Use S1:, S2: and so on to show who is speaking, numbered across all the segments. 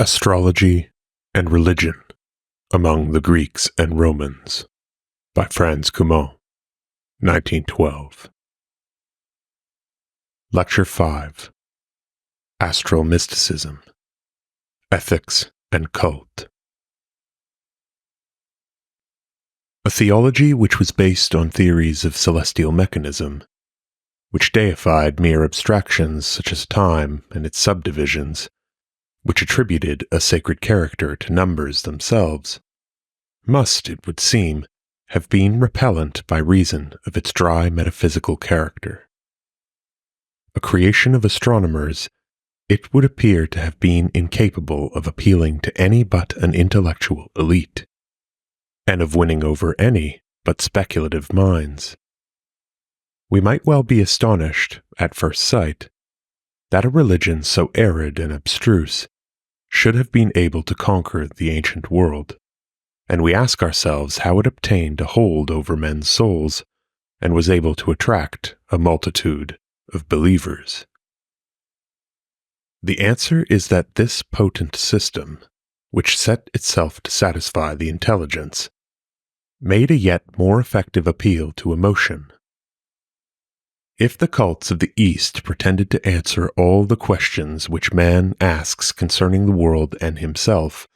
S1: Astrology and Religion Among the Greeks and Romans by Franz Cumont, 1912. Lecture 5. Astral Mysticism, Ethics and Cult. A theology which was based on theories of celestial mechanism, which deified mere abstractions such as time and its subdivisions, which attributed a sacred character to numbers themselves, must, it would seem, have been repellent by reason of its dry metaphysical character. A creation of astronomers, it would appear to have been incapable of appealing to any but an intellectual elite, and of winning over any but speculative minds. We might well be astonished, at first sight, that a religion so arid and abstruse should have been able to conquer the ancient world, and we ask ourselves how it obtained a hold over men's souls and was able to attract a multitude of believers. The answer is that this potent system, which set itself to satisfy the intelligence, made a yet more effective appeal to emotion. If the cults of the East pretended to answer all the questions which man asks concerning the world and himself,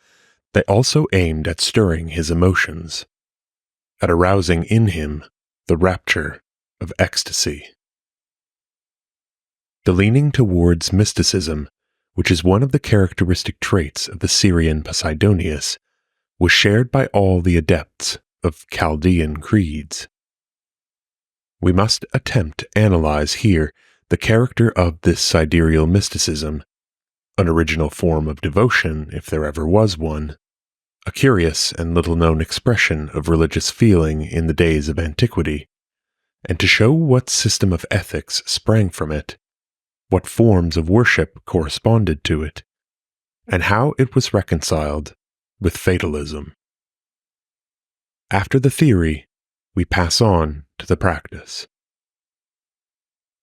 S1: they also aimed at stirring his emotions, at arousing in him the rapture of ecstasy. The leaning towards mysticism, which is one of the characteristic traits of the Syrian Posidonius, was shared by all the adepts of Chaldean creeds. We must attempt to analyze here the character of this sidereal mysticism, an original form of devotion if there ever was one, a curious and little-known expression of religious feeling in the days of antiquity, and to show what system of ethics sprang from it, what forms of worship corresponded to it, and how it was reconciled with fatalism. After the theory, we pass on to the practice.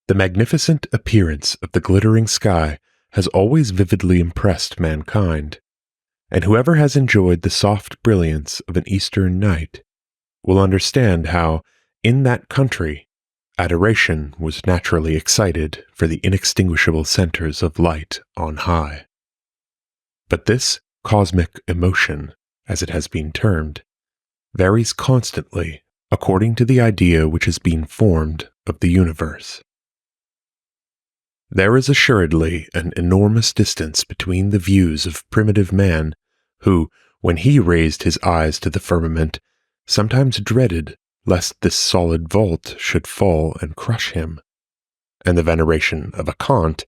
S1: The magnificent appearance of the glittering sky has always vividly impressed mankind, and whoever has enjoyed the soft brilliance of an Eastern night will understand how, in that country, adoration was naturally excited for the inextinguishable centers of light on high. But this cosmic emotion, as it has been termed, varies constantly according to the idea which has been formed of the universe. There is assuredly an enormous distance between the views of primitive man, who, when he raised his eyes to the firmament, sometimes dreaded lest this solid vault should fall and crush him, and the veneration of a Kant,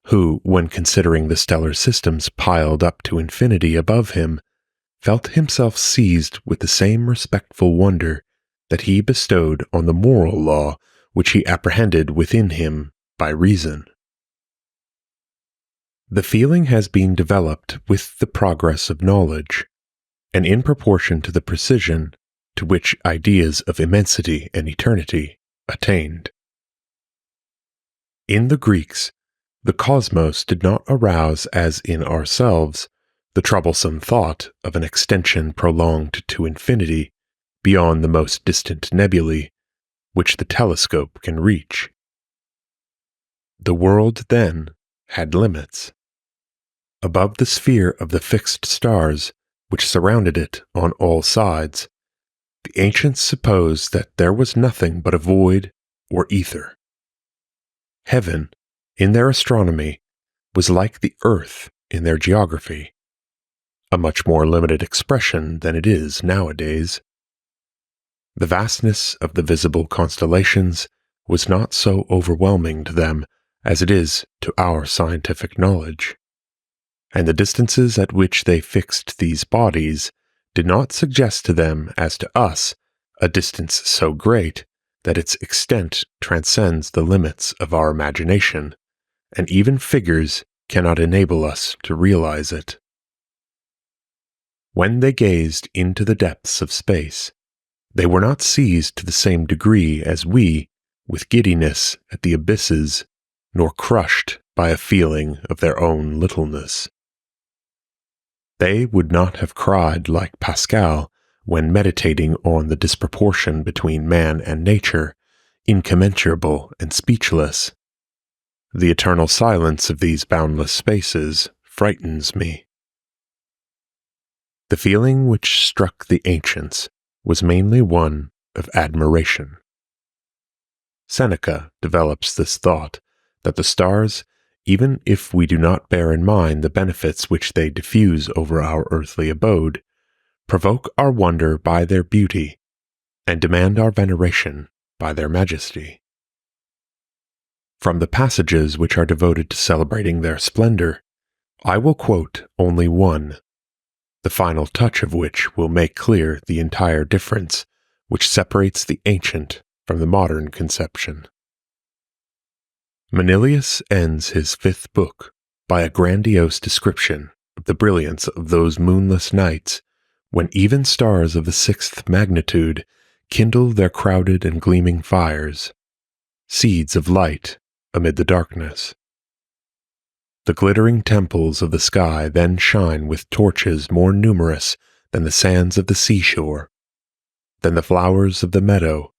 S1: who, when considering the stellar systems piled up to infinity above him, felt himself seized with the same respectful wonder that he bestowed on the moral law which he apprehended within him by reason. The feeling has been developed with the progress of knowledge, and in proportion to the precision to which ideas of immensity and eternity attained. In the Greeks, the cosmos did not arouse, as in ourselves, the troublesome thought of an extension prolonged to infinity beyond the most distant nebulae, which the telescope can reach. The world, then, had limits. Above the sphere of the fixed stars, which surrounded it on all sides, the ancients supposed that there was nothing but a void or ether. Heaven, in their astronomy, was like the earth in their geography, a much more limited expression than it is nowadays. The vastness of the visible constellations was not so overwhelming to them as it is to our scientific knowledge, and the distances at which they fixed these bodies did not suggest to them, as to us, a distance so great that its extent transcends the limits of our imagination, and even figures cannot enable us to realize it. When they gazed into the depths of space, they were not seized to the same degree as we with giddiness at the abysses, nor crushed by a feeling of their own littleness. They would not have cried like Pascal when meditating on the disproportion between man and nature, incommensurable and speechless. The eternal silence of these boundless spaces frightens me. The feeling which struck the ancients was mainly one of admiration. Seneca develops this thought that the stars, even if we do not bear in mind the benefits which they diffuse over our earthly abode, provoke our wonder by their beauty, and demand our veneration by their majesty. From the passages which are devoted to celebrating their splendor, I will quote only one, the final touch of which will make clear the entire difference which separates the ancient from the modern conception. Manilius ends his 5th book by a grandiose description of the brilliance of those moonless nights when even stars of the 6th magnitude kindle their crowded and gleaming fires, seeds of light amid the darkness. The glittering temples of the sky then shine with torches more numerous than the sands of the seashore, than the flowers of the meadow,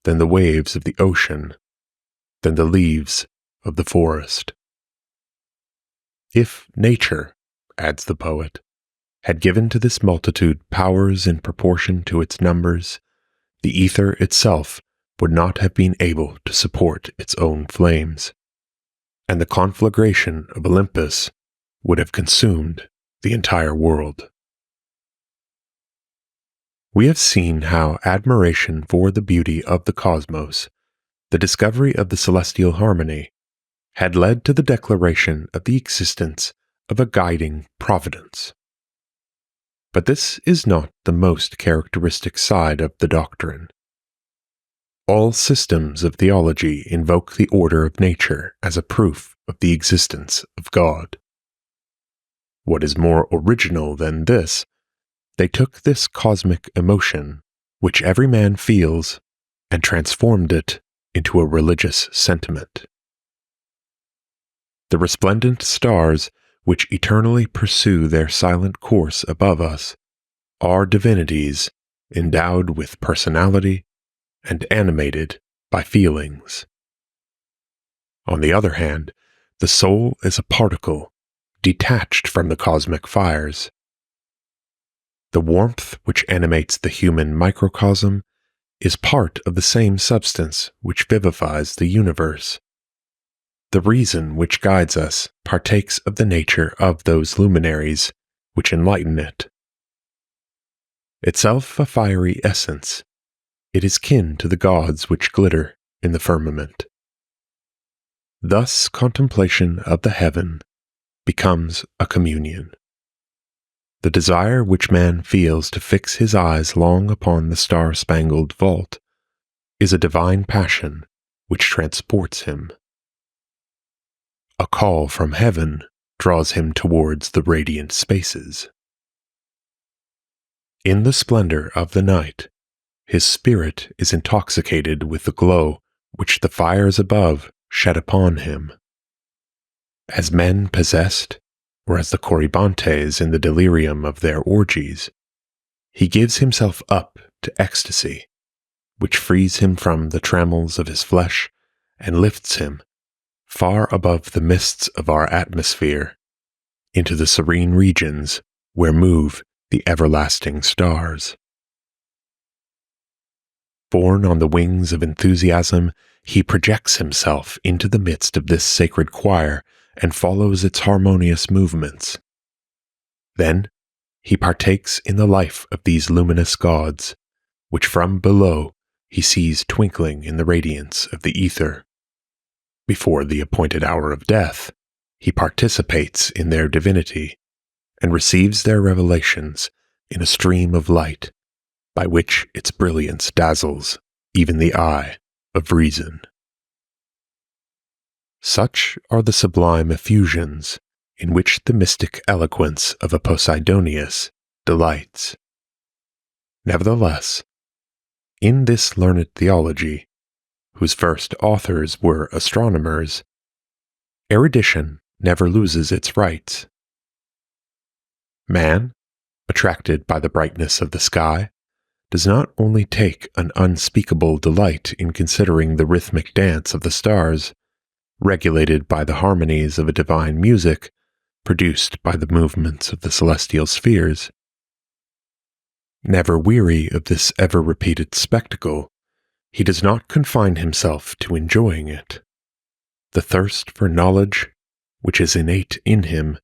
S1: than the waves of the ocean, than the leaves of the forest. If nature, adds the poet, had given to this multitude powers in proportion to its numbers, the ether itself would not have been able to support its own flames, and the conflagration of Olympus would have consumed the entire world. We have seen how admiration for the beauty of the cosmos, the discovery of the celestial harmony, had led to the declaration of the existence of a guiding providence. But this is not the most characteristic side of the doctrine. All systems of theology invoke the order of nature as a proof of the existence of God. What is more original than this, they took this cosmic emotion, which every man feels, and transformed it into a religious sentiment. The resplendent stars, which eternally pursue their silent course above us, are divinities endowed with personality and animated by feelings. On the other hand, the soul is a particle detached from the cosmic fires. The warmth which animates the human microcosm is part of the same substance which vivifies the universe. The reason which guides us partakes of the nature of those luminaries which enlighten it. Itself a fiery essence, it is kin to the gods which glitter in the firmament. Thus contemplation of the heaven becomes a communion. The desire which man feels to fix his eyes long upon the star-spangled vault is a divine passion which transports him. A call from heaven draws him towards the radiant spaces. In the splendor of the night, his spirit is intoxicated with the glow which the fires above shed upon him. As men possessed, or as the Corybantes in the delirium of their orgies, he gives himself up to ecstasy, which frees him from the trammels of his flesh and lifts him, far above the mists of our atmosphere, into the serene regions where move the everlasting stars. Borne on the wings of enthusiasm, he projects himself into the midst of this sacred choir and follows its harmonious movements. Then he partakes in the life of these luminous gods, which from below he sees twinkling in the radiance of the ether. Before the appointed hour of death, he participates in their divinity and receives their revelations in a stream of light, by which its brilliance dazzles even the eye of reason. Such are the sublime effusions in which the mystic eloquence of a Posidonius delights. Nevertheless, in this learned theology, whose first authors were astronomers, erudition never loses its rights. Man, attracted by the brightness of the sky, does not only take an unspeakable delight in considering the rhythmic dance of the stars, regulated by the harmonies of a divine music produced by the movements of the celestial spheres. Never weary of this ever-repeated spectacle, he does not confine himself to enjoying it. The thirst for knowledge, which is innate in him,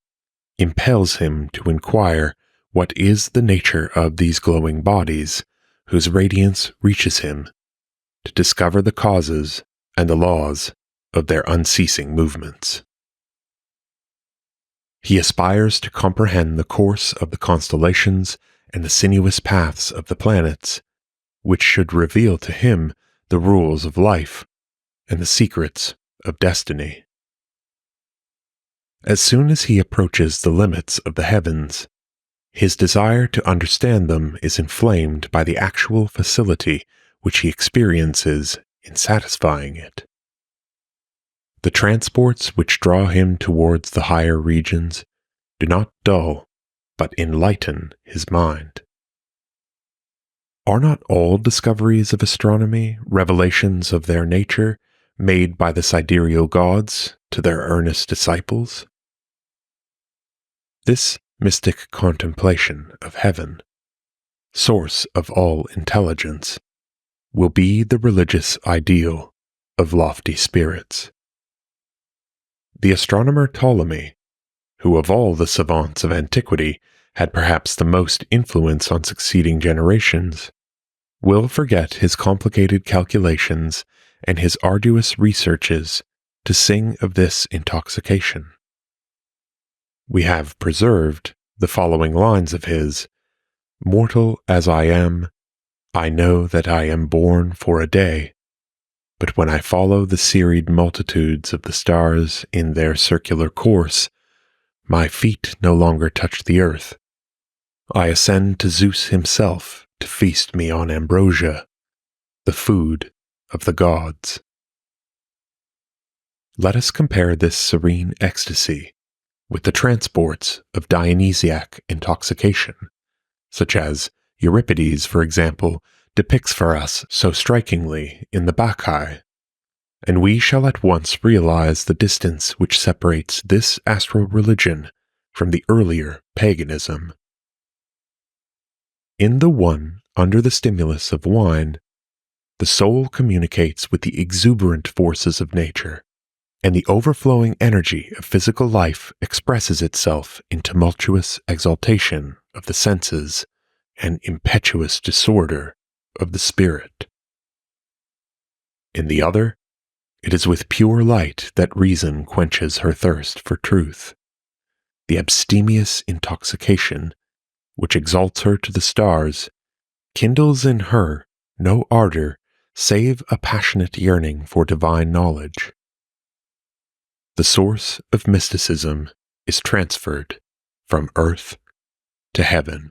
S1: impels him to inquire what is the nature of these glowing bodies whose radiance reaches him, to discover the causes and the laws of their unceasing movements. He aspires to comprehend the course of the constellations and the sinuous paths of the planets, which should reveal to him the rules of life and the secrets of destiny. As soon as he approaches the limits of the heavens, his desire to understand them is inflamed by the actual facility which he experiences in satisfying it. The transports which draw him towards the higher regions do not dull, but enlighten his mind. Are not all discoveries of astronomy revelations of their nature made by the sidereal gods to their earnest disciples? This mystic contemplation of heaven, source of all intelligence, will be the religious ideal of lofty spirits. The astronomer Ptolemy, who of all the savants of antiquity had perhaps the most influence on succeeding generations, will forget his complicated calculations and his arduous researches to sing of this intoxication. We have preserved the following lines of his: "Mortal as I am, I know that I am born for a day, but when I follow the serried multitudes of the stars in their circular course, my feet no longer touch the earth. I ascend to Zeus himself to feast me on ambrosia, the food of the gods." Let us compare this serene ecstasy with the transports of Dionysiac intoxication, such as Euripides, for example, depicts for us so strikingly in the Bacchae, and we shall at once realize the distance which separates this astral religion from the earlier paganism. In the one, under the stimulus of wine, the soul communicates with the exuberant forces of nature, and the overflowing energy of physical life expresses itself in tumultuous exaltation of the senses and impetuous disorder of the spirit. In the other, it is with pure light that reason quenches her thirst for truth. The abstemious intoxication, which exalts her to the stars, kindles in her no ardor save a passionate yearning for divine knowledge. The source of mysticism is transferred from earth to heaven.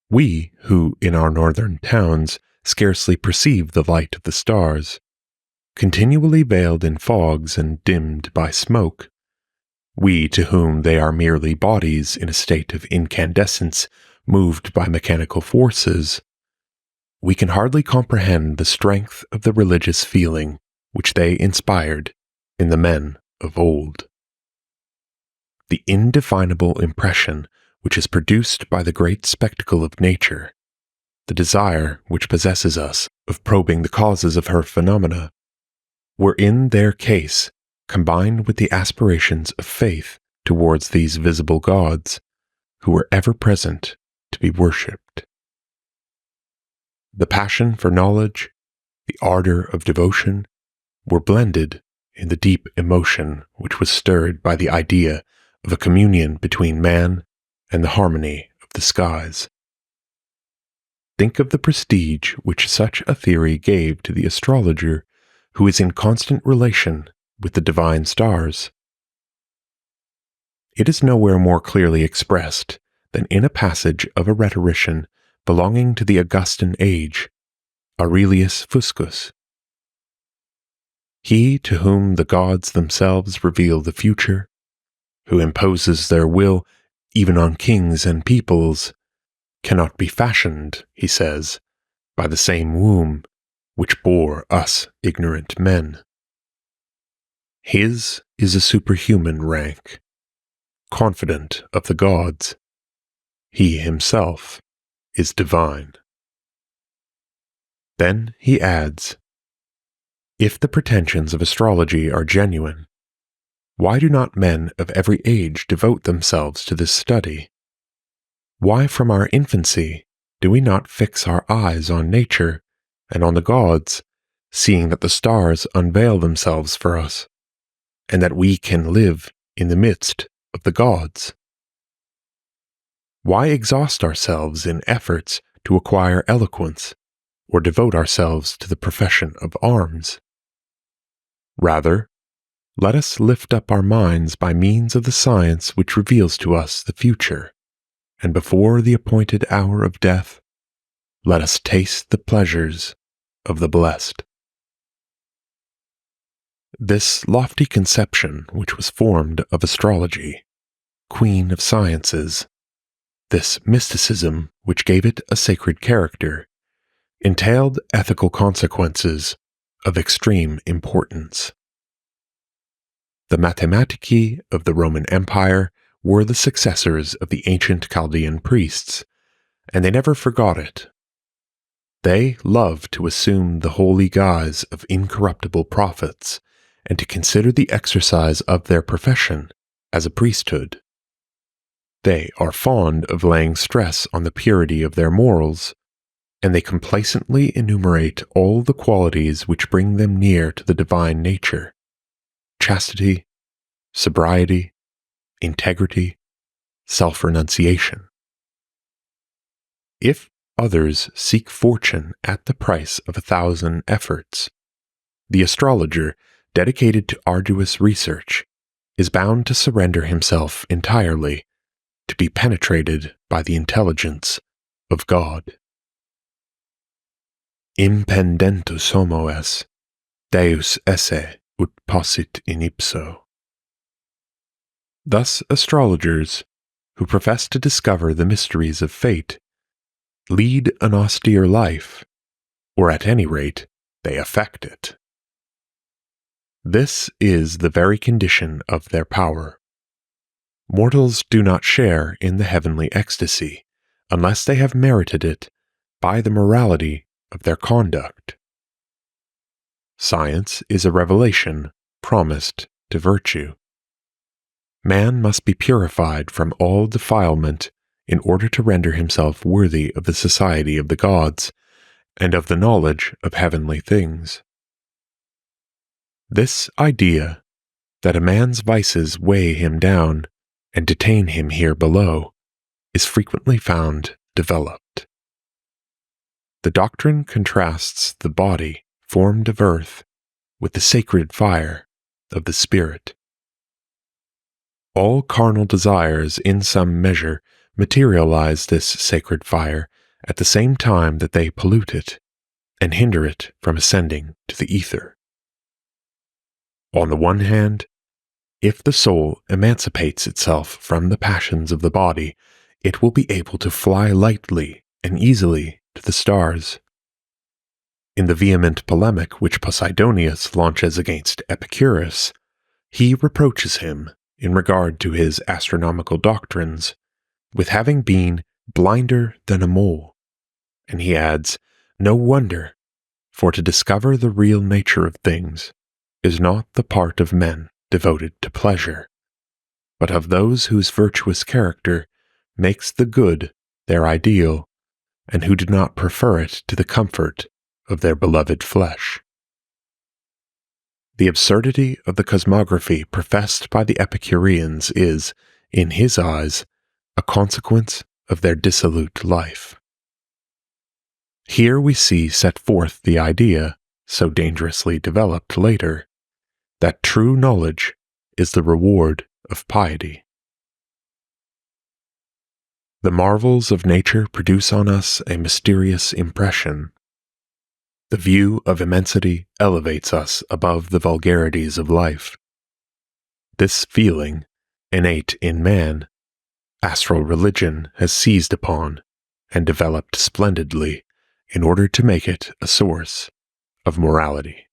S1: We, who in our northern towns scarcely perceive the light of the stars, continually veiled in fogs and dimmed by smoke, we to whom they are merely bodies in a state of incandescence moved by mechanical forces, we can hardly comprehend the strength of the religious feeling which they inspired in the men of old. The indefinable impression which is produced by the great spectacle of nature, the desire which possesses us of probing the causes of her phenomena, were in their case combined with the aspirations of faith towards these visible gods, who were ever present to be worshipped. The passion for knowledge, the ardor of devotion, were blended in the deep emotion which was stirred by the idea of a communion between man and the harmony of the skies. Think of the prestige which such a theory gave to the astrologer who is in constant relation with the divine stars. It is nowhere more clearly expressed than in a passage of a rhetorician belonging to the Augustan age, Aurelius Fuscus. He to whom the gods themselves reveal the future, who imposes their will even on kings and peoples, cannot be fashioned, he says, by the same womb which bore us ignorant men. His is a superhuman rank, confident of the gods. He himself is divine. Then he adds, if the pretensions of astrology are genuine, why do not men of every age devote themselves to this study? Why from our infancy do we not fix our eyes on nature and on the gods, seeing that the stars unveil themselves for us, and that we can live in the midst of the gods? Why exhaust ourselves in efforts to acquire eloquence, or devote ourselves to the profession of arms? Rather, let us lift up our minds by means of the science which reveals to us the future, and before the appointed hour of death, let us taste the pleasures of the blessed. This lofty conception which was formed of astrology, queen of sciences, this mysticism which gave it a sacred character, entailed ethical consequences of extreme importance. The mathematici of the Roman Empire were the successors of the ancient Chaldean priests, and they never forgot it. They loved to assume the holy guise of incorruptible prophets and to consider the exercise of their profession as a priesthood. They are fond of laying stress on the purity of their morals, and they complacently enumerate all the qualities which bring them near to the divine nature: chastity, sobriety, integrity, self-renunciation. If others seek fortune at the price of 1,000 efforts, the astrologer, dedicated to arduous research, is bound to surrender himself entirely, to be penetrated by the intelligence of God. Impendentus homo es, Deus esse ut possit in ipso. Thus astrologers, who profess to discover the mysteries of fate, lead an austere life, or at any rate, they affect it. This is the very condition of their power. Mortals do not share in the heavenly ecstasy, unless they have merited it by the morality of their conduct. Science is a revelation promised to virtue. Man must be purified from all defilement in order to render himself worthy of the society of the gods and of the knowledge of heavenly things. This idea that a man's vices weigh him down and detain him here below is frequently found developed. The doctrine contrasts the body formed of earth with the sacred fire of the spirit. All carnal desires in some measure materialize this sacred fire at the same time that they pollute it and hinder it from ascending to the ether. On the one hand, if the soul emancipates itself from the passions of the body, it will be able to fly lightly and easily to the stars. In the vehement polemic which Posidonius launches against Epicurus, he reproaches him, in regard to his astronomical doctrines, with having been blinder than a mole, and he adds, "No wonder, for to discover the real nature of things is not the part of men devoted to pleasure, but of those whose virtuous character makes the good their ideal, and who do not prefer it to the comfort of their beloved flesh." The absurdity of the cosmography professed by the Epicureans is, in his eyes, a consequence of their dissolute life. Here we see set forth the idea, so dangerously developed later, that true knowledge is the reward of piety. The marvels of nature produce on us a mysterious impression. The view of immensity elevates us above the vulgarities of life. This feeling, innate in man, astral religion has seized upon and developed splendidly in order to make it a source of morality.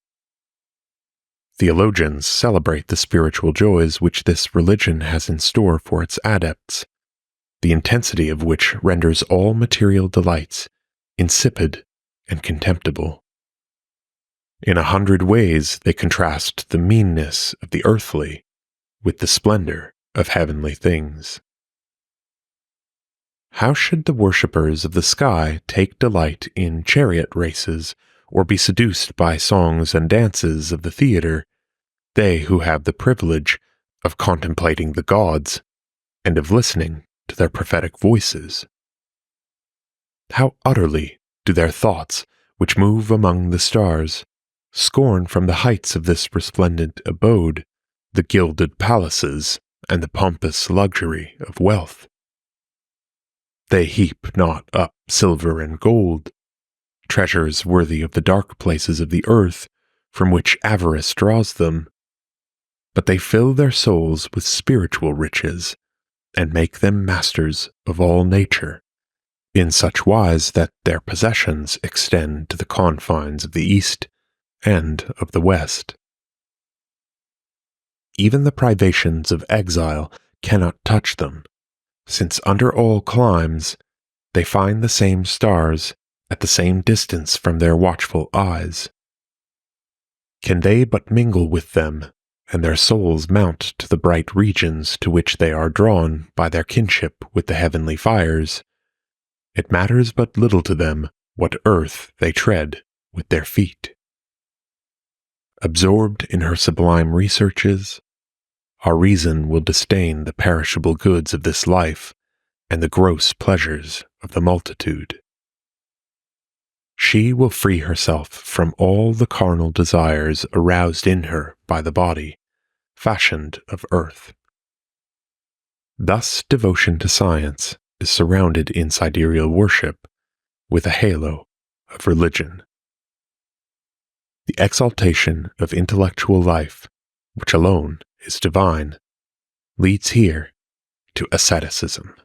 S1: Theologians celebrate the spiritual joys which this religion has in store for its adepts, the intensity of which renders all material delights insipid and contemptible. In 100 ways they contrast the meanness of the earthly with the splendor of heavenly things. How should the worshippers of the sky take delight in chariot races or be seduced by songs and dances of the theater, they who have the privilege of contemplating the gods and of listening to their prophetic voices? How utterly do their thoughts, which move among the stars, scorn from the heights of this resplendent abode the gilded palaces and the pompous luxury of wealth. They heap not up silver and gold, treasures worthy of the dark places of the earth from which avarice draws them, but they fill their souls with spiritual riches and make them masters of all nature, in such wise that their possessions extend to the confines of the east and of the west. Even the privations of exile cannot touch them, since under all climes they find the same stars at the same distance from their watchful eyes. Can they but mingle with them, and their souls mount to the bright regions to which they are drawn by their kinship with the heavenly fires, it matters but little to them what earth they tread with their feet. Absorbed in her sublime researches, our reason will disdain the perishable goods of this life and the gross pleasures of the multitude. She will free herself from all the carnal desires aroused in her by the body, fashioned of earth. Thus devotion to science is surrounded in sidereal worship with a halo of religion. The exaltation of intellectual life, which alone is divine, leads here to asceticism.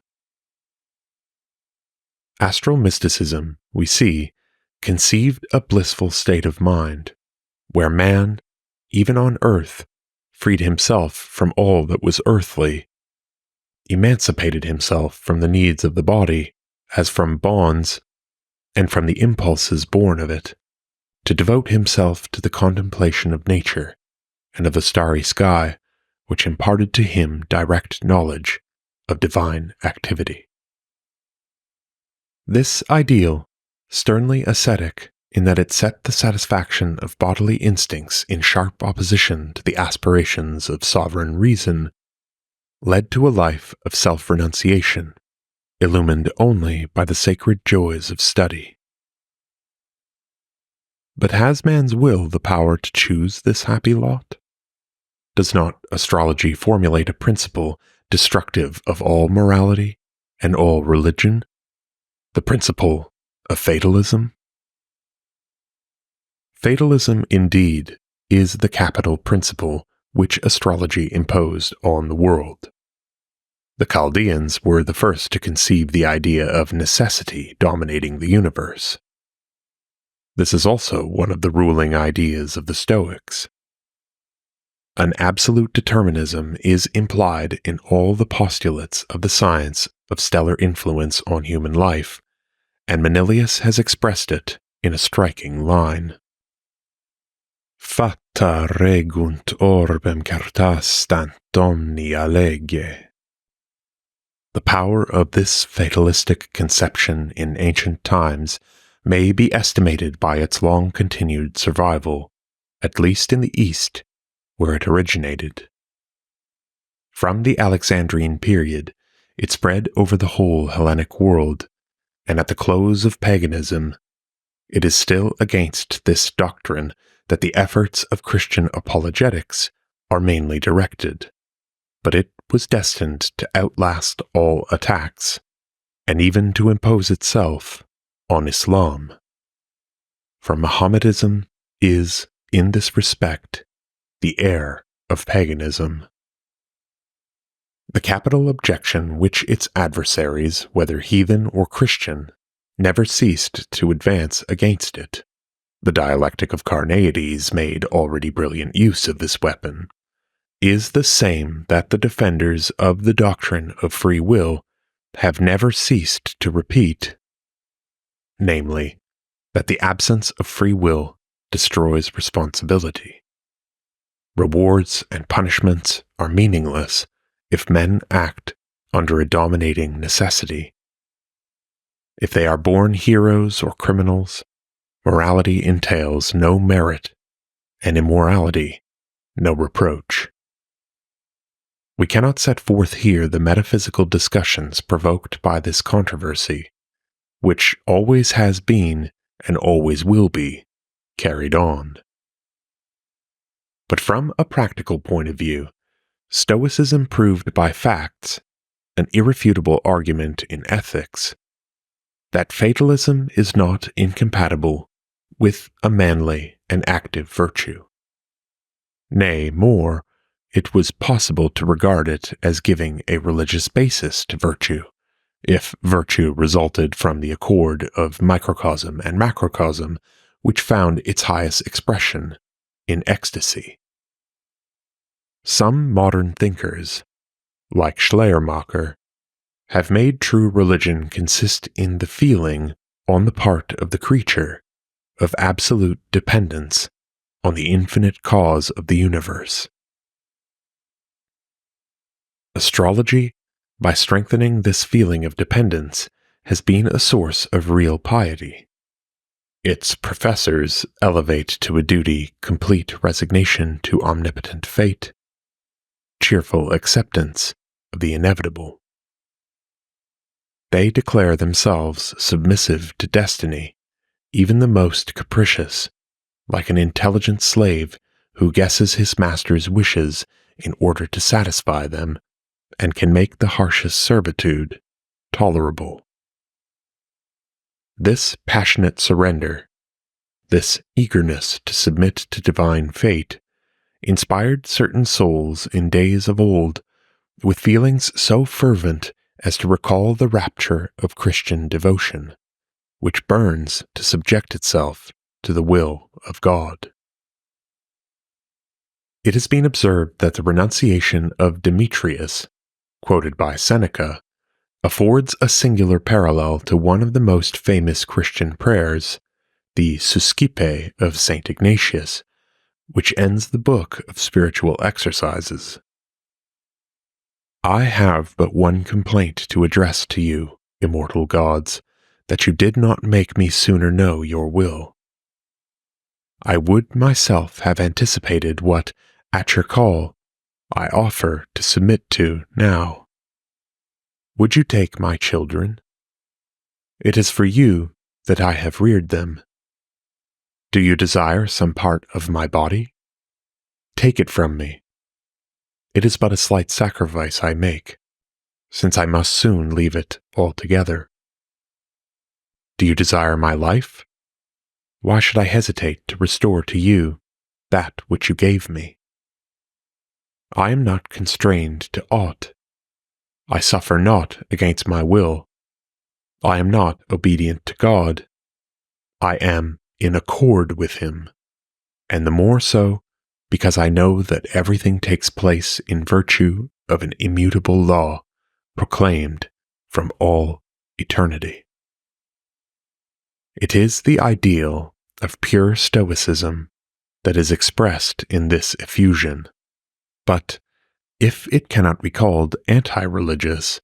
S1: Astral mysticism, we see, conceived a blissful state of mind, where man, even on earth, freed himself from all that was earthly, emancipated himself from the needs of the body as from bonds, and from the impulses born of it, to devote himself to the contemplation of nature and of the starry sky, which imparted to him direct knowledge of divine activity. This ideal, sternly ascetic in that it set the satisfaction of bodily instincts in sharp opposition to the aspirations of sovereign reason, led to a life of self-renunciation, illumined only by the sacred joys of study. But has man's will the power to choose this happy lot? Does not astrology formulate a principle destructive of all morality and all religion? The principle of fatalism? Fatalism, indeed, is the capital principle which astrology imposed on the world. The Chaldeans were the first to conceive the idea of necessity dominating the universe. This is also one of the ruling ideas of the Stoics. An absolute determinism is implied in all the postulates of the science of stellar influence on human life, and Manilius has expressed it in a striking line. Fata regunt orbem cartas stant omnia lege. The power of this fatalistic conception in ancient times may be estimated by its long-continued survival, at least in the East, where it originated. From the Alexandrine period, it spread over the whole Hellenic world, and at the close of paganism, it is still against this doctrine that the efforts of Christian apologetics are mainly directed, but it was destined to outlast all attacks, and even to impose itself on Islam. For Mohammedanism is, in this respect, the heir of paganism. The capital objection which its adversaries, whether heathen or Christian, never ceased to advance against it, the dialectic of Carneades made already brilliant use of this weapon, is the same that the defenders of the doctrine of free will have never ceased to repeat, namely, that the absence of free will destroys responsibility. Rewards and punishments are meaningless if men act under a dominating necessity. If they are born heroes or criminals, morality entails no merit, and immorality no reproach. We cannot set forth here the metaphysical discussions provoked by this controversy, which always has been, and always will be, carried on. But from a practical point of view, Stoicism proved by facts, an irrefutable argument in ethics, that fatalism is not incompatible with a manly and active virtue. Nay, more, it was possible to regard it as giving a religious basis to virtue, if virtue resulted from the accord of microcosm and macrocosm, which found its highest expression in ecstasy. Some modern thinkers, like Schleiermacher, have made true religion consist in the feeling, on the part of the creature, of absolute dependence on the infinite cause of the universe. Astrology, by strengthening this feeling of dependence, has been a source of real piety. Its professors elevate to a duty complete resignation to omnipotent fate, cheerful acceptance of the inevitable. They declare themselves submissive to destiny, even the most capricious, like an intelligent slave who guesses his master's wishes in order to satisfy them, and can make the harshest servitude tolerable. This passionate surrender, this eagerness to submit to divine fate, inspired certain souls in days of old with feelings so fervent as to recall the rapture of Christian devotion, which burns to subject itself to the will of God. It has been observed that the renunciation of Demetrius, quoted by Seneca, affords a singular parallel to one of the most famous Christian prayers, the Suscipe of St. Ignatius, which ends the book of spiritual exercises. I have but one complaint to address to you, immortal gods, that you did not make me sooner know your will. I would myself have anticipated what, at your call, I offer to submit to now. Would you take my children? It is for you that I have reared them. Do you desire some part of my body? Take it from me. It is but a slight sacrifice I make, since I must soon leave it altogether. Do you desire my life? Why should I hesitate to restore to you that which you gave me? I am not constrained to aught. I suffer not against my will. I am not obedient to God. I am in accord with Him, and the more so because I know that everything takes place in virtue of an immutable law proclaimed from all eternity. It is the ideal of pure Stoicism that is expressed in this effusion, but if it cannot be called anti-religious,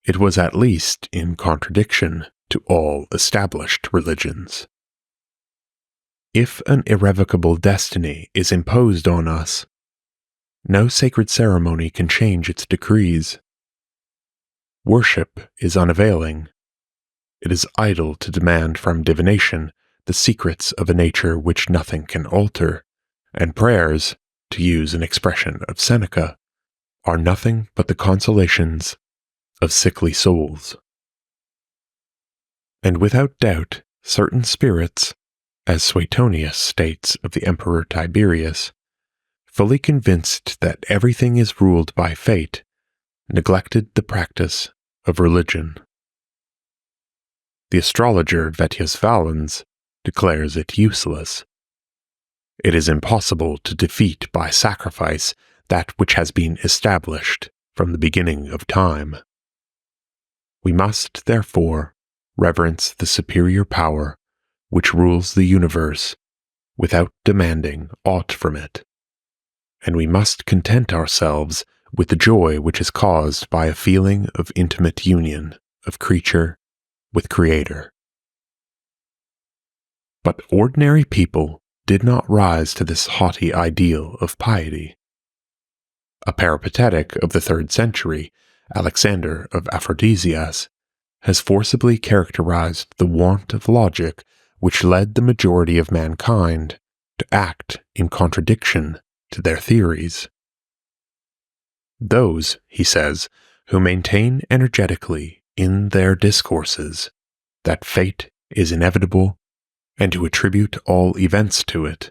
S1: it was at least in contradiction to all established religions. If an irrevocable destiny is imposed on us, no sacred ceremony can change its decrees. Worship is unavailing. It is idle to demand from divination the secrets of a nature which nothing can alter, and prayers, to use an expression of Seneca, are nothing but the consolations of sickly souls. And without doubt, certain spirits, as Suetonius states of the Emperor Tiberius, fully convinced that everything is ruled by fate, neglected the practice of religion. The astrologer Vettius Valens declares it useless. It is impossible to defeat by sacrifice that which has been established from the beginning of time. We must, therefore, reverence the superior power which rules the universe without demanding aught from it, and we must content ourselves with the joy which is caused by a feeling of intimate union of creature with Creator. But ordinary people did not rise to this haughty ideal of piety. A peripatetic of the 3rd century, Alexander of Aphrodisias, has forcibly characterized the want of logic which led the majority of mankind to act in contradiction to their theories. Those, he says, who maintain energetically in their discourses that fate is inevitable and to attribute all events to it,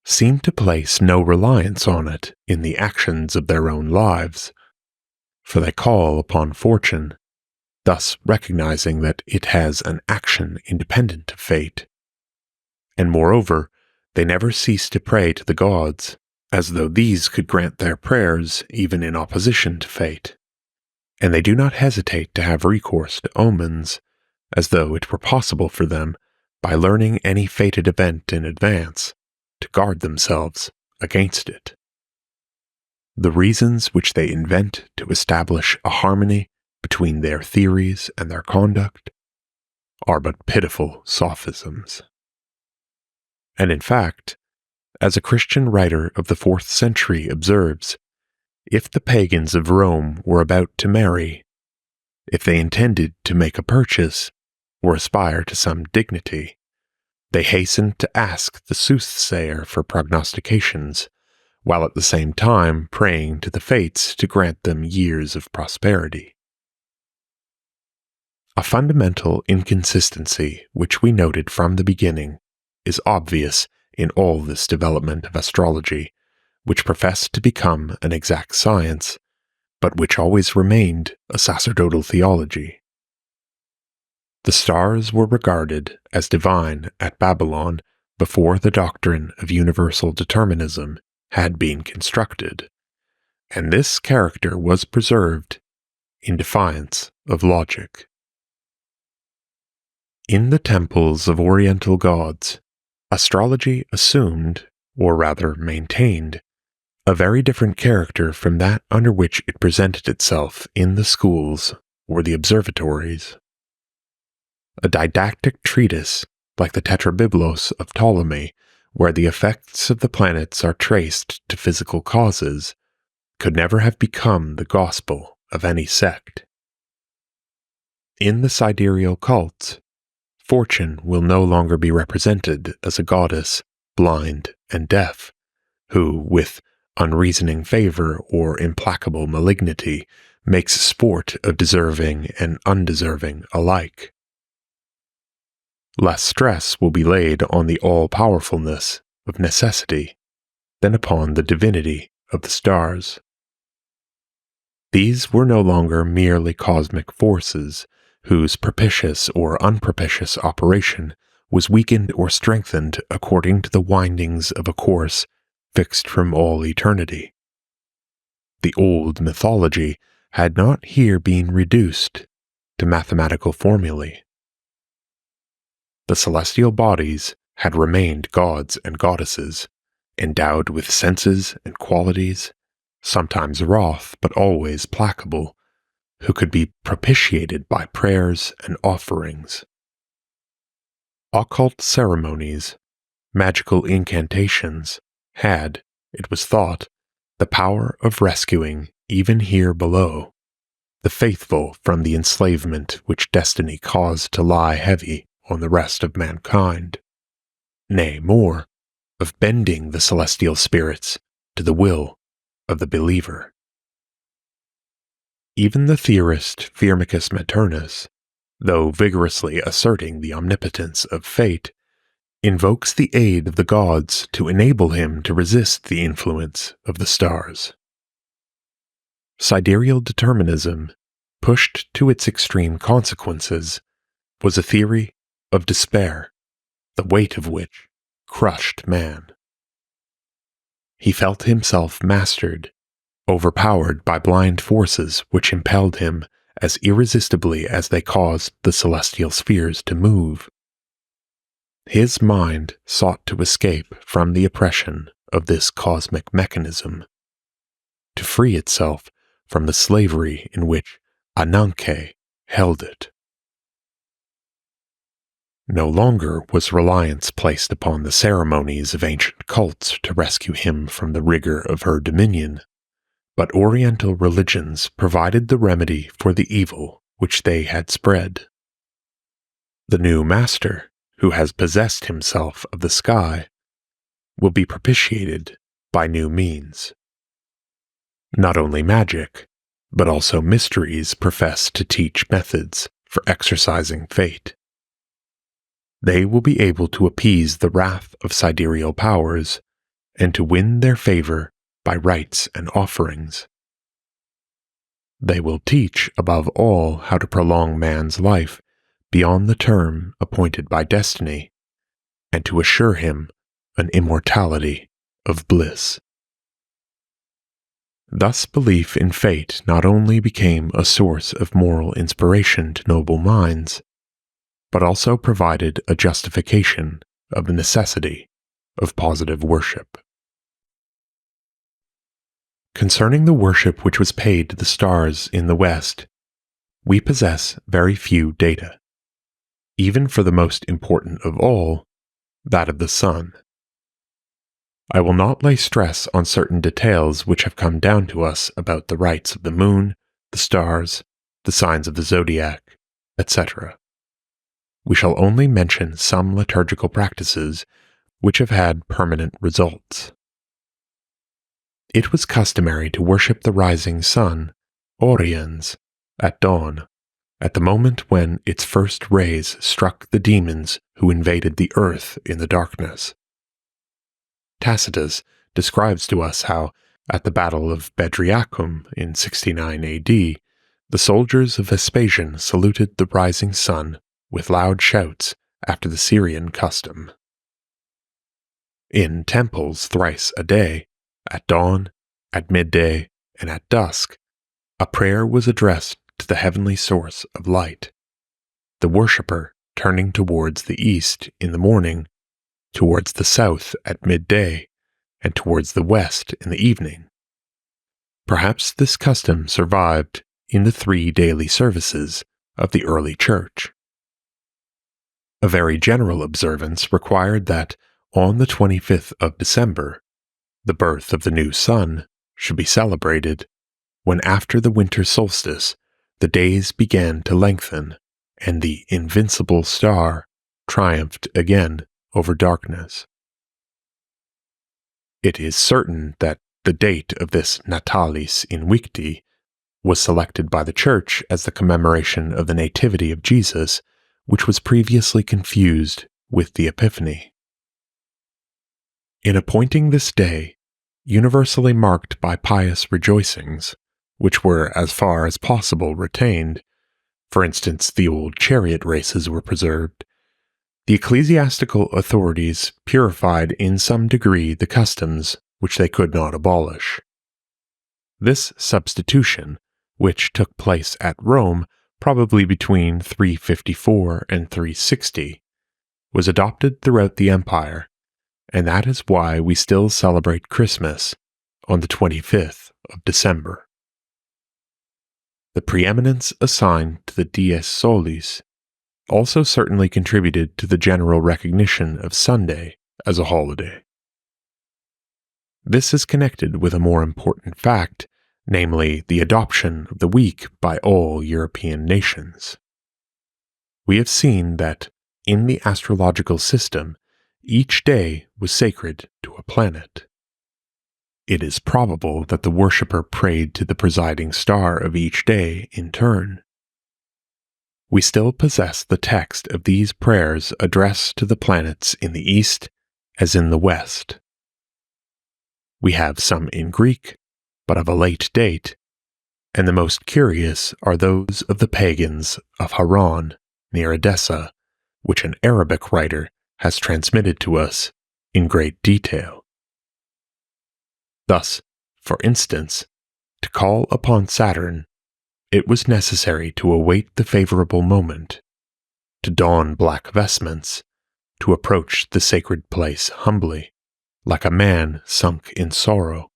S1: seem to place no reliance on it in the actions of their own lives, for they call upon fortune, thus recognizing that it has an action independent of fate. And moreover, they never cease to pray to the gods, as though these could grant their prayers even in opposition to fate. And they do not hesitate to have recourse to omens, as though it were possible for them, by learning any fated event in advance, to guard themselves against it. The reasons which they invent to establish a harmony between their theories and their conduct are but pitiful sophisms. And in fact, as a Christian writer of the 4th century observes, if the pagans of Rome were about to marry, if they intended to make a purchase, or aspire to some dignity, they hastened to ask the soothsayer for prognostications, while at the same time praying to the fates to grant them years of prosperity. A fundamental inconsistency which we noted from the beginning is obvious in all this development of astrology, which professed to become an exact science, but which always remained a sacerdotal theology. The stars were regarded as divine at Babylon before the doctrine of universal determinism had been constructed, and this character was preserved in defiance of logic. In the temples of Oriental gods, astrology assumed, or rather maintained, a very different character from that under which it presented itself in the schools or the observatories. A didactic treatise, like the Tetrabiblos of Ptolemy, where the effects of the planets are traced to physical causes, could never have become the gospel of any sect. In the sidereal cults, fortune will no longer be represented as a goddess, blind and deaf, who, with unreasoning favor or implacable malignity, makes sport of deserving and undeserving alike. Less stress will be laid on the all-powerfulness of necessity than upon the divinity of the stars. These were no longer merely cosmic forces, whose propitious or unpropitious operation was weakened or strengthened according to the windings of a course fixed from all eternity. The old mythology had not here been reduced to mathematical formulae. The celestial bodies had remained gods and goddesses, endowed with senses and qualities, sometimes wroth but always placable, who could be propitiated by prayers and offerings. Occult ceremonies, magical incantations, had, it was thought, the power of rescuing, even here below, the faithful from the enslavement which destiny caused to lie heavy on the rest of mankind. Nay, more, of bending the celestial spirits to the will of the believer. Even the theorist Firmicus Maternus, though vigorously asserting the omnipotence of fate, invokes the aid of the gods to enable him to resist the influence of the stars. Sidereal determinism, pushed to its extreme consequences, was a theory of despair, the weight of which crushed man. He felt himself mastered, overpowered by blind forces which impelled him as irresistibly as they caused the celestial spheres to move. His mind sought to escape from the oppression of this cosmic mechanism, to free itself from the slavery in which Ananke held it. No longer was reliance placed upon the ceremonies of ancient cults to rescue him from the rigor of her dominion, but Oriental religions provided the remedy for the evil which they had spread. The new master, who has possessed himself of the sky, will be propitiated by new means. Not only magic, but also mysteries profess to teach methods for exorcising fate. They will be able to appease the wrath of sidereal powers and to win their favor by rites and offerings. They will teach, above all, how to prolong man's life beyond the term appointed by destiny, and to assure him an immortality of bliss. Thus belief in fate not only became a source of moral inspiration to noble minds, but also provided a justification of the necessity of positive worship. Concerning the worship which was paid to the stars in the West, we possess very few data, even for the most important of all, that of the sun. I will not lay stress on certain details which have come down to us about the rites of the moon, the stars, the signs of the zodiac, etc. We shall only mention some liturgical practices which have had permanent results. It was customary to worship the rising sun, Oriens, at dawn, at the moment when its first rays struck the demons who invaded the earth in the darkness. Tacitus describes to us how, at the Battle of Bedriacum in 69 AD, the soldiers of Vespasian saluted the rising sun with loud shouts after the Syrian custom. In temples thrice a day, at dawn, at midday, and at dusk, a prayer was addressed to the heavenly source of light, the worshipper turning towards the east in the morning, towards the south at midday, and towards the west in the evening. Perhaps this custom survived in the 3 daily services of the early church. A very general observance required that on the 25th of December, the birth of the new sun should be celebrated, when after the winter solstice the days began to lengthen and the invincible star triumphed again over darkness. It is certain that the date of this Natalis Invicti was selected by the Church as the commemoration of the Nativity of Jesus, which was previously confused with the Epiphany. In appointing this day, universally marked by pious rejoicings, which were as far as possible retained, for instance, the old chariot races were preserved, the ecclesiastical authorities purified in some degree the customs which they could not abolish. This substitution, which took place at Rome probably between 354 and 360, was adopted throughout the empire, and that is why we still celebrate Christmas on the 25th of December. The preeminence assigned to the Dies Solis also certainly contributed to the general recognition of Sunday as a holiday. This is connected with a more important fact, namely the adoption of the week by all European nations. We have seen that, in the astrological system, each day was sacred to a planet. It is probable that the worshipper prayed to the presiding star of each day in turn. We still possess the text of these prayers addressed to the planets in the East as in the West. We have some in Greek, but of a late date, and the most curious are those of the pagans of Haran, near Edessa, which an Arabic writer has transmitted to us in great detail. Thus, for instance, to call upon Saturn, it was necessary to await the favorable moment, to don black vestments, to approach the sacred place humbly, like a man sunk in sorrow,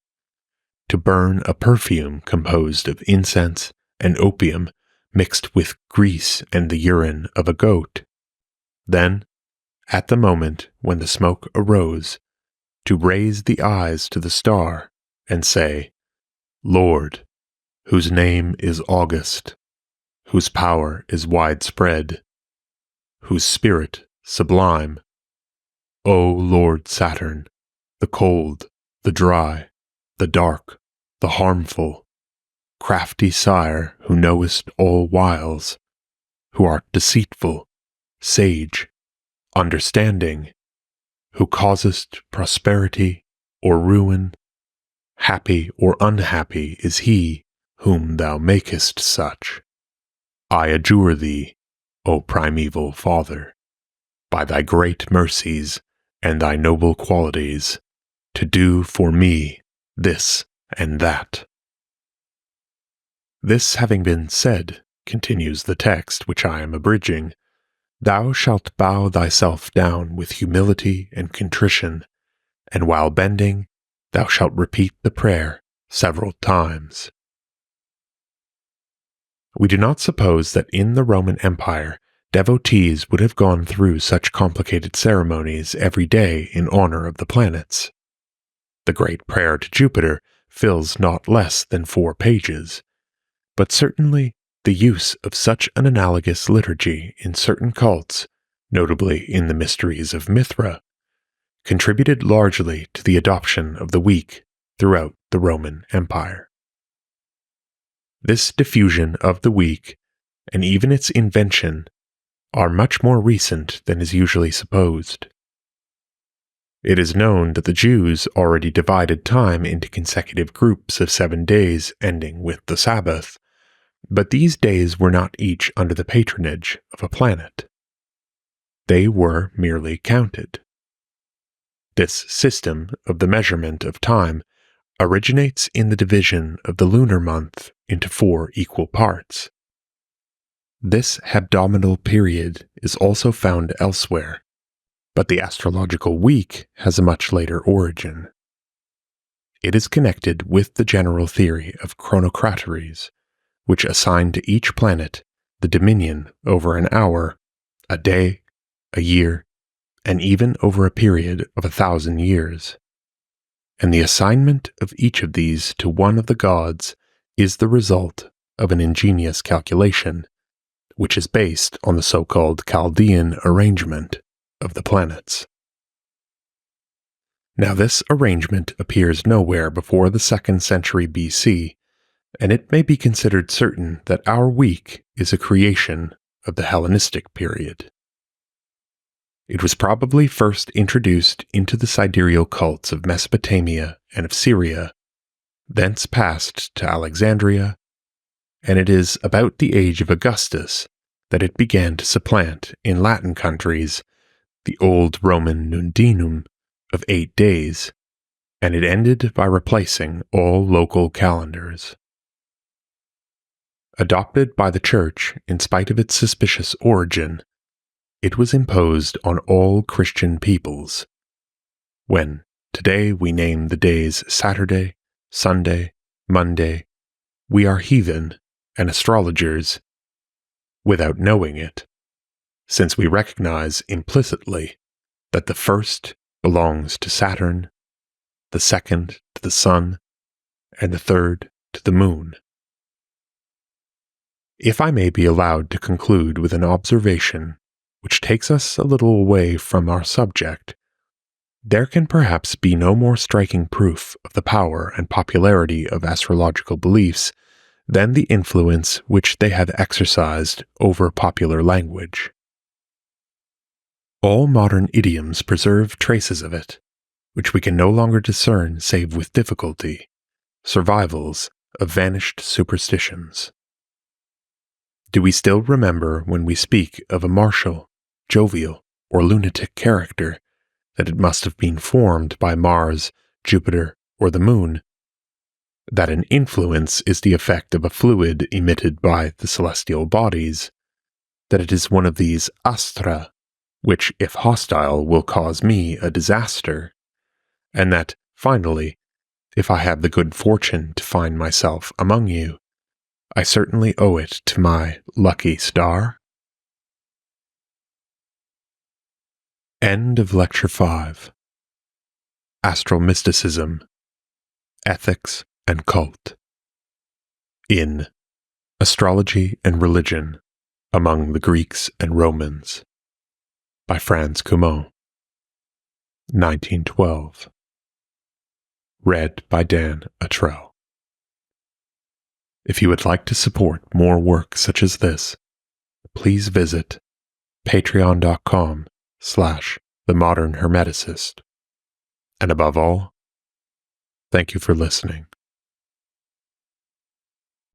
S1: to burn a perfume composed of incense and opium mixed with grease and the urine of a goat. Then, at the moment when the smoke arose, to raise the eyes to the star and say, Lord, whose name is august, whose power is widespread, whose spirit sublime, O Lord Saturn, the cold, the dry, the dark, the harmful, crafty sire who knowest all wiles, who art deceitful, sage, understanding, who causest prosperity or ruin, happy or unhappy is he whom thou makest such. I adjure thee, O primeval Father, by thy great mercies and thy noble qualities, to do for me this and that. This having been said, continues the text which I am abridging, thou shalt bow thyself down with humility and contrition, and while bending, thou shalt repeat the prayer several times. We do not suppose that in the Roman Empire, devotees would have gone through such complicated ceremonies every day in honor of the planets. The great prayer to Jupiter fills not less than 4 pages, but certainly the use of such an analogous liturgy in certain cults, notably in the mysteries of Mithra, contributed largely to the adoption of the week throughout the Roman Empire. This diffusion of the week, and even its invention, are much more recent than is usually supposed. It is known that the Jews already divided time into consecutive groups of 7 days ending with the Sabbath, but these days were not each under the patronage of a planet. They were merely counted. This system of the measurement of time originates in the division of the lunar month into 4 equal parts. This hebdomadal period is also found elsewhere, but the astrological week has a much later origin. It is connected with the general theory of chronocrateries, which assign to each planet the dominion over an hour, a day, a year, and even over a period of 1,000 years. And the assignment of each of these to one of the gods is the result of an ingenious calculation, which is based on the so-called Chaldean arrangement of the planets. Now this arrangement appears nowhere before the 2nd century BC, and it may be considered certain that our week is a creation of the Hellenistic period. It was probably first introduced into the sidereal cults of Mesopotamia and of Syria, thence passed to Alexandria, and it is about the age of Augustus that it began to supplant in Latin countries the old Roman nundinum of 8 days, and it ended by replacing all local calendars. Adopted by the Church in spite of its suspicious origin, it was imposed on all Christian peoples. When today we name the days Saturday, Sunday, Monday, we are heathen and astrologers without knowing it, since we recognize implicitly that the first belongs to Saturn, the second to the Sun, and the third to the Moon. If I may be allowed to conclude with an observation which takes us a little away from our subject, there can perhaps be no more striking proof of the power and popularity of astrological beliefs than the influence which they have exercised over popular language. All modern idioms preserve traces of it, which we can no longer discern save with difficulty, survivals of vanished superstitions. Do we still remember when we speak of a martial, jovial, or lunatic character that it must have been formed by Mars, Jupiter, or the Moon? That an influence is the effect of a fluid emitted by the celestial bodies? That it is one of these astra, which, if hostile, will cause me a disaster? And that, finally, if I have the good fortune to find myself among you, I certainly owe it to my lucky star? End of Lecture 5. Astral Mysticism, Ethics and Cult. In Astrology and Religion Among the Greeks and Romans, by Franz Cumont, 1912. Read by Dan Attrell. If you would like to support more work such as this, please visit patreon.com/themodernhermeticist. And above all, thank you for listening.